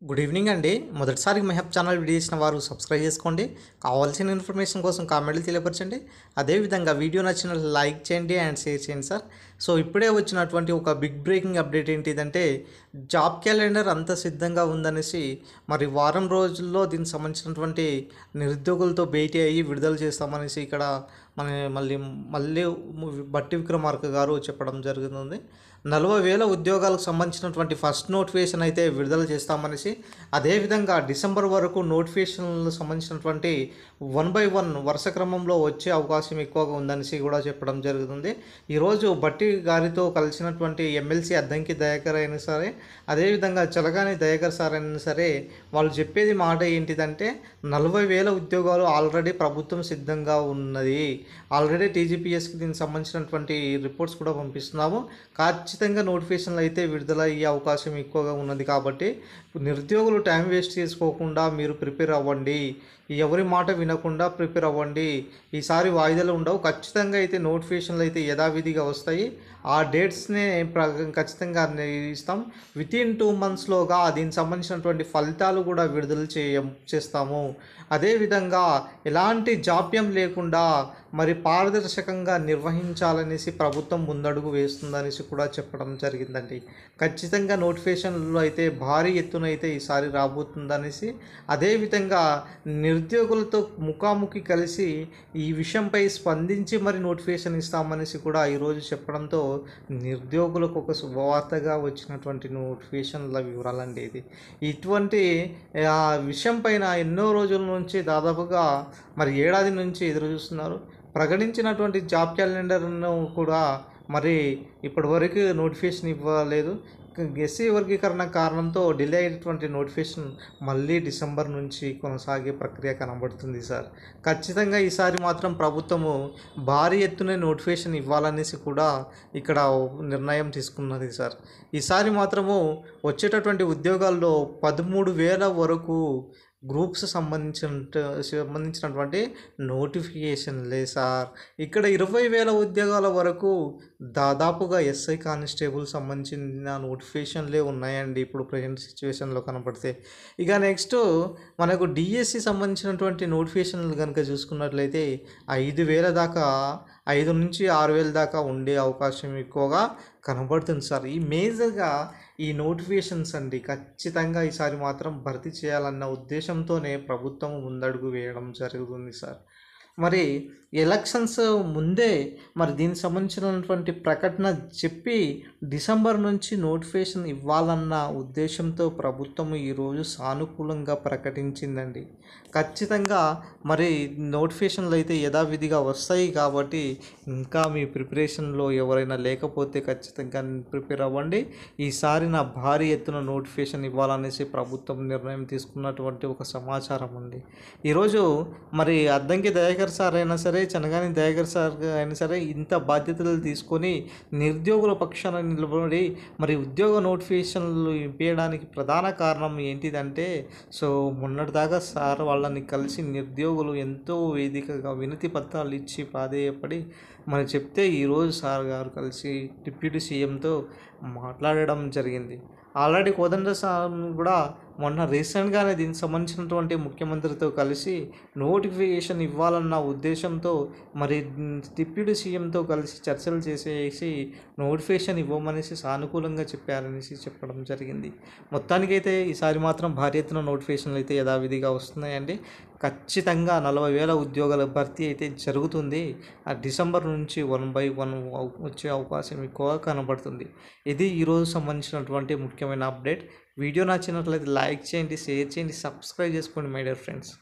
Good evening అండి. మొదటిసారి Mehab channel video చేసిన వారు సబ్స్క్రైబ్ చేసుకోండి. కావాల్సిన ఇన్ఫర్మేషన్ కోసం కామెంట్లు తెలియపరచండి. అదేవిధంగా వీడియో నచ్చిన లైక్ చేయండి అండ్ షేర్ చేయండి సార్. సో ఇప్పుడే వచ్చినటువంటి ఒక బిగ్ బ్రేకింగ్ అప్డేట్ ఏంటిదంటే జాబ్ క్యాలెండర్ అంత సిద్ధంగా ఉందనేసి మరి వారం రోజుల్లో దీనికి సంబంధించినటువంటి నిరుద్యోగులతో భేటీ అయ్యి విడుదల చేస్తామనేసి ఇక్కడ మన మళ్ళీ బట్టి విక్రమార్క గారు చెప్పడం జరుగుతుంది. 40,000 ఉద్యోగాలకు సంబంధించినటువంటి ఫస్ట్ నోటిఫికేషన్ అయితే విడుదల చేస్తామనేసి, అదేవిధంగా డిసెంబర్ వరకు నోటిఫికేషన్లకు సంబంధించినటువంటి 1 by 1 వరుస క్రమంలో వచ్చే అవకాశం ఎక్కువగా ఉందనేసి కూడా చెప్పడం జరుగుతుంది. ఈరోజు బట్టి గారితో కలిసినటువంటి ఎమ్మెల్సీ అద్దంకి దయాకర్ అయినా సరే, అదేవిధంగా చలగాని దయాకర్ సార్ అయినా సరే, వాళ్ళు చెప్పేది మాట ఏంటిదంటే 40,000 ఉద్యోగాలు ఆల్రెడీ ప్రభుత్వం సిద్ధంగా ఉన్నది. ఆల్రెడీ టీజీపీఎస్కి దీనికి సంబంధించినటువంటి రిపోర్ట్స్ కూడా పంపిస్తున్నాము. ఖచ్చితంగా నోటిఫికేషన్లు అయితే విడుదల అయ్యే అవకాశం ఎక్కువగా ఉన్నది. కాబట్టి నిరుద్యోగులు టైం వేస్ట్ చేసుకోకుండా మీరు ప్రిపేర్ అవ్వండి. ఎవరి మాట వినకుండా ప్రిపేర్ అవ్వండి. ఈసారి వాయిదాలు ఉండవు. ఖచ్చితంగా అయితే నోటిఫికేషన్లు అయితే యథావిధిగా వస్తాయి. ఆ డేట్స్నే ఖచ్చితంగా ఇస్తాం. వితిన్ 2 monthsలోగా దీనికి సంబంధించినటువంటి ఫలితాలు కూడా విడుదల చేస్తాము. అదేవిధంగా ఎలాంటి జాప్యం లేకుండా మరి పారదర్శకంగా నిర్వహించాలనేసి ప్రభుత్వం ముందడుగు వేస్తుందనేసి కూడా చెప్పడం జరిగిందండి. ఖచ్చితంగా నోటిఫికేషన్లో అయితే భారీ ఎత్తున అయితే ఈసారి రాబోతుందనేసి, అదేవిధంగా నిరుద్యోగులతో ముఖాముఖి కలిసి ఈ విషయంపై స్పందించి మరి నోటిఫికేషన్ ఇస్తామనేసి కూడా ఈరోజు చెప్పడంతో నిరుద్యోగులకు ఒక శుభవార్తగా వచ్చినటువంటి నోటిఫికేషన్ల వివరాలండి ఇది. ఇటువంటి విషయం పైన ఎన్నో రోజుల నుంచి దాదాపుగా మరి ఏడాది నుంచి ఎదురు చూస్తున్నారు. ప్రకటించినటువంటి జాబ్ క్యాలెండర్ను కూడా మరి ఇప్పటివరకు నోటిఫికేషన్ ఇవ్వలేదు. ఎస్సీ వర్గీకరణ కారణంతో డిలే అయినటువంటి నోటిఫికేషన్ మళ్ళీ డిసెంబర్ నుంచి కొనసాగే ప్రక్రియ కనబడుతుంది సార్. ఖచ్చితంగా ఈసారి మాత్రం ప్రభుత్వము భారీ ఎత్తున నోటిఫికేషన్ ఇవ్వాలనేసి కూడా ఇక్కడ నిర్ణయం తీసుకున్నది సార్. ఈసారి మాత్రము వచ్చేటటువంటి ఉద్యోగాల్లో 13,000 వరకు గ్రూప్స్ సంబంధించినటువంటి నోటిఫికేషన్లే సార్. ఇక్కడ 20,000 ఉద్యోగాల వరకు దాదాపుగా ఎస్ఐ కానిస్టేబుల్ సంబంధించిన నోటిఫికేషన్లే ఉన్నాయండి ఇప్పుడు ప్రజెంట్ సిచ్యువేషన్లో కనపడితే. ఇక నెక్స్ట్ మనకు డిఎస్సి సంబంధించినటువంటి నోటిఫికేషన్లు కనుక చూసుకున్నట్లయితే 5,000 దాకా, 5 నుంచి 6,000 దాకా ఉండే అవకాశం ఎక్కువగా కనబడుతుంది సార్. ఈ మేజర్గా ఈ నోటిఫికేషన్స్ అండి ఖచ్చితంగా ఈసారి మాత్రం భర్తీ చేయాలన్న ఉద్దేశంతోనే ప్రభుత్వం ముందడుగు వేయడం జరుగుతుంది సార్. మరి ఎలక్షన్స్ ముందే మరి దీనికి సంబంధించినటువంటి ప్రకటన చెప్పి డిసెంబర్ నుంచి నోటిఫికేషన్ ఇవ్వాలన్న ఉద్దేశంతో ప్రభుత్వం ఈరోజు సానుకూలంగా ప్రకటించిందండి. ఖచ్చితంగా మరి నోటిఫికేషన్లు అయితే యథావిధిగా వస్తాయి. కాబట్టి ఇంకా మీ ప్రిపరేషన్లో ఎవరైనా లేకపోతే ఖచ్చితంగా ప్రిపేర్ అవ్వండి. ఈసారి నా భారీ ఎత్తున నోటిఫికేషన్ ఇవ్వాలనేసి ప్రభుత్వం నిర్ణయం తీసుకున్నటువంటి ఒక సమాచారం ఉంది. ఈరోజు మరి అద్దంకి దయాకర్ సార్ అయినా సరే, చనగాని దయాకర్ సార్ అయినా సరే ఇంత బాధ్యతలు తీసుకొని నిరుద్యోగుల పక్షాన నిలబడి మరి ఉద్యోగ నోటిఫికేషన్లు ఇప్పించడానికి ప్రధాన కారణం ఏంటిదంటే, సో మొన్నటిదాకా సార్ వాళ్ళని కలిసి నిరుద్యోగులు ఎంతో వేదికగా వినతి పత్రాలు ఇచ్చి ప్రాధేయపడి మరి చెప్తే ఈరోజు సార్ గారు కలిసి డిప్యూటీ సీఎంతో మాట్లాడడం జరిగింది. ఆల్రెడీ కోదండ సార్ కూడా మొన్న రీసెంట్గానే దీనికి సంబంధించినటువంటి ముఖ్యమంత్రితో కలిసి నోటిఫికేషన్ ఇవ్వాలన్న ఉద్దేశంతో మరి డిప్యూటీ సీఎంతో కలిసి చర్చలు చేసేసి నోటిఫికేషన్ ఇవ్వమనేసి సానుకూలంగా చెప్పారనేసి చెప్పడం జరిగింది. మొత్తానికైతే ఈసారి మాత్రం భారీ ఎత్తున నోటిఫికేషన్లు అయితే యథావిధిగా వస్తున్నాయండి. ఖచ్చితంగా 40,000 ఉద్యోగాల భర్తీ అయితే జరుగుతుంది. ఆ డిసెంబర్ నుంచి 1 by 1 వచ్చే అవకాశం ఎక్కువగా కనబడుతుంది. ఇది ఈరోజు సంబంధించినటువంటి ముఖ్యమైన అప్డేట్. వీడియో నచ్చినట్లయితే లైక్ చేయండి, షేర్ చేయండి, సబ్స్క్రైబ్ చేసుకోండి మై డియర్ ఫ్రెండ్స్.